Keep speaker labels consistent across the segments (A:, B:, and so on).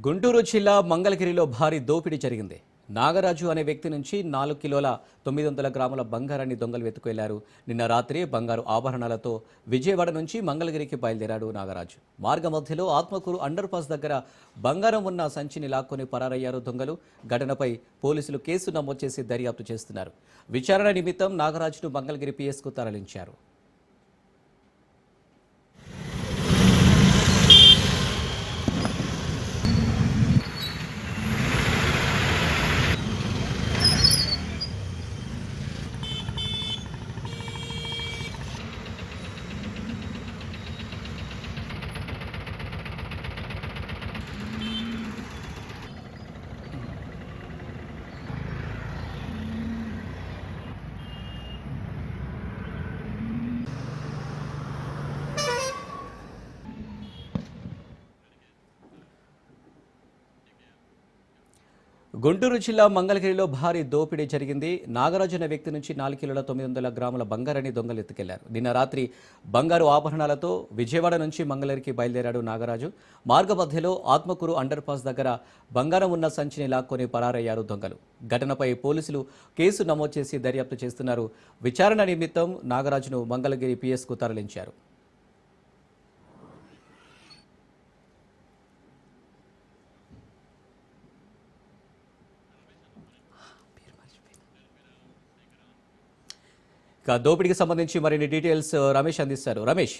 A: గుంటూరు జిల్లా మంగళగిరిలో భారీ దోపిడీ జరిగింది. నాగరాజు అనే వ్యక్తి నుంచి 4 కిలోల 900 గ్రాముల బంగారాన్ని దొంగలు వెతుకెళ్లారు. నిన్న రాత్రి బంగారు ఆభరణాలతో విజయవాడ నుంచి మంగళగిరికి బయలుదేరాడు నాగరాజు. మార్గ మధ్యలో ఆత్మకూరు అండర్ పాస్ దగ్గర బంగారం ఉన్న సంచిని లాక్కొని పరారయ్యారు దొంగలు. ఘటనపై పోలీసులు కేసు నమోదు చేసి దర్యాప్తు చేస్తున్నారు. విచారణ నిమిత్తం నాగరాజును మంగళగిరి పిఎస్కు తరలించారు. గుంటూరు జిల్లా మంగళగిరిలో భారీ దోపిడీ జరిగింది. నాగరాజు అనే వ్యక్తి నుంచి 4 కిలోల 900 గ్రాముల బంగారాన్ని దొంగలు ఎత్తుకెళ్లారు. నిన్న రాత్రి బంగారు ఆభరణాలతో విజయవాడ నుంచి మంగళగిరికి బయలుదేరాడు నాగరాజు. మార్గ మధ్యలో ఆత్మకూరు అండర్ పాస్ దగ్గర బంగారం ఉన్న సంచిని లాక్కొని పరారయ్యారు దొంగలు. ఘటనపై పోలీసులు కేసు నమోదు చేసి దర్యాప్తు చేస్తున్నారు. విచారణ నిమిత్తం నాగరాజును మంగళగిరి పిఎస్కు తరలించారు. దోపిడీకి సంబంధించి మరిన్ని డీటెయిల్స్ రమేష్ అందిస్తారు. రమేష్,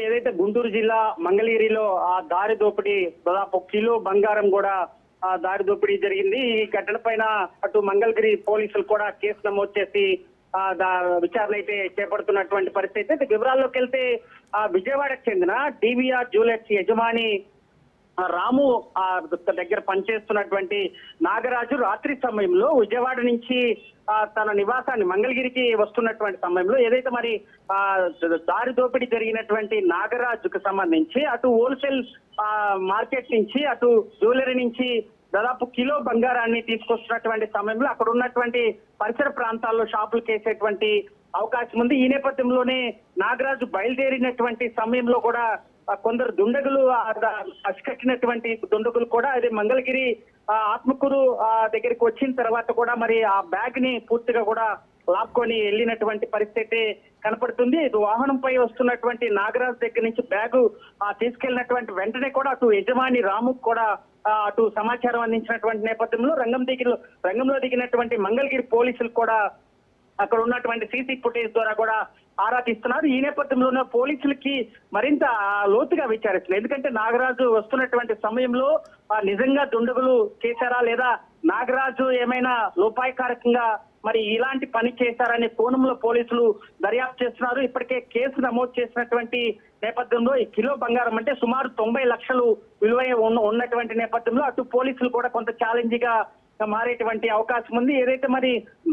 B: ఏదైతే గుంటూరు జిల్లా మంగళగిరిలో ఆ దారి దోపిడీ దాదాపు కిలో బంగారం కూడా దారి దోపిడీ జరిగింది. ఈ ఘటన పైన అటు మంగళగిరి పోలీసులు కూడా కేసు నమోదు చేసి విచారణ అయితే చేపడుతున్నటువంటి పరిస్థితి. అయితే వివరాల్లోకి వెళ్తే విజయవాడకు చెందిన డివిఆర్ జ్యువెలర్స్ యజమాని రాము దగ్గర పనిచేస్తున్నటువంటి నాగరాజు రాత్రి సమయంలో విజయవాడ నుంచి తన నివాసాన్ని మంగళగిరికి వస్తున్నటువంటి సమయంలో ఏదైతే మరి దారి దోపిడీ జరిగినటువంటి నాగరాజుకు సంబంధించి అటు హోల్సేల్ మార్కెట్ నుంచి అటు జ్యువెలరీ నుంచి దాదాపు కిలో బంగారాన్ని తీసుకొస్తున్నటువంటి సమయంలో అక్కడ ఉన్నటువంటి పరిసర ప్రాంతాల్లో షాపులు కేసేటువంటి అవకాశం ఉంది. ఈ నేపథ్యంలోనే నాగరాజు బయలుదేరినటువంటి సమయంలో కూడా కొందరు దుండగులు అసికట్టినటువంటి దుండగులు కూడా అదే మంగళగిరి ఆత్మకూరు దగ్గరికి వచ్చిన తర్వాత కూడా మరి ఆ బ్యాగ్ ని పూర్తిగా కూడా లాక్కొని వెళ్ళినటువంటి పరిస్థితి కనపడుతుంది. ఇది వాహనంపై వస్తున్నటువంటి నాగరాజు దగ్గర నుంచి బ్యాగు తీసుకెళ్లినటువంటి వెంటనే కూడా అటు యజమాని రాము కూడా అటు సమాచారం అందించినటువంటి నేపథ్యంలో రంగంలో దిగినటువంటి మంగళగిరి పోలీసులు కూడా అక్కడ ఉన్నటువంటి సీసీ ఫుటేజ్ ద్వారా కూడా ఆరా తీస్తున్నారు. ఈ నేపథ్యంలోనే పోలీసులకి మరింత లోతుగా విచారిస్తున్నారు. ఎందుకంటే నాగరాజు వస్తున్నటువంటి సమయంలో నిజంగా దుండగులు చేశారా లేదా నాగరాజు ఏమైనా లోపాయకారకంగా మరి ఇలాంటి పని చేశారనే కోణంలో పోలీసులు దర్యాప్తు చేస్తున్నారు. ఇప్పటికే కేసు నమోదు చేసినటువంటి నేపథ్యంలో ఈ కిలో బంగారం అంటే సుమారు 90 లక్షలు విలువ ఉన్నటువంటి నేపథ్యంలో అటు పోలీసులు కూడా కొంత ఛాలెంజింగ్ మారేటువంటి అవకాశం ఉంది. ఏదైతే మరి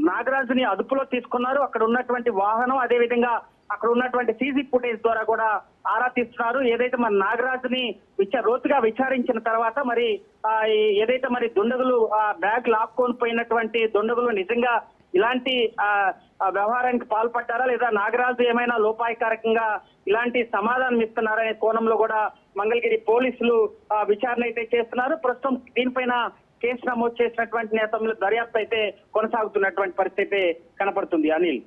B: నాగరాజుని అదుపులో తీసుకున్నారో అక్కడ ఉన్నటువంటి వాహనం అదే విధంగా అక్కడ ఉన్నటువంటి సీసీ ఫుటేజ్ ద్వారా కూడా ఆరా తీస్తున్నారు. ఏదైతే మరి నాగరాజుని లోతుగా విచారించిన తర్వాత మరి ఏదైతే మరి దుండగులు బ్యాగ్ లాక్కొని పోయినటువంటి దుండగులు నిజంగా ఇలాంటి వ్యవహారానికి పాల్పడ్డారా లేదా నాగరాజు ఏమైనా లోపాయకారకంగా ఇలాంటి సమాధానం ఇస్తున్నారనే కోణంలో కూడా మంగళగిరి పోలీసులు విచారణ అయితే చేస్తున్నారు. ప్రస్తుతం దీనిపైన కేసు నమోదు చేసినటువంటి నేపథ్యంలో దర్యాప్తు అయితే కొనసాగుతున్నటువంటి పరిస్థితి కనపడుతుంది. Anil.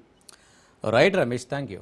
A: Right Ramesh, thank you.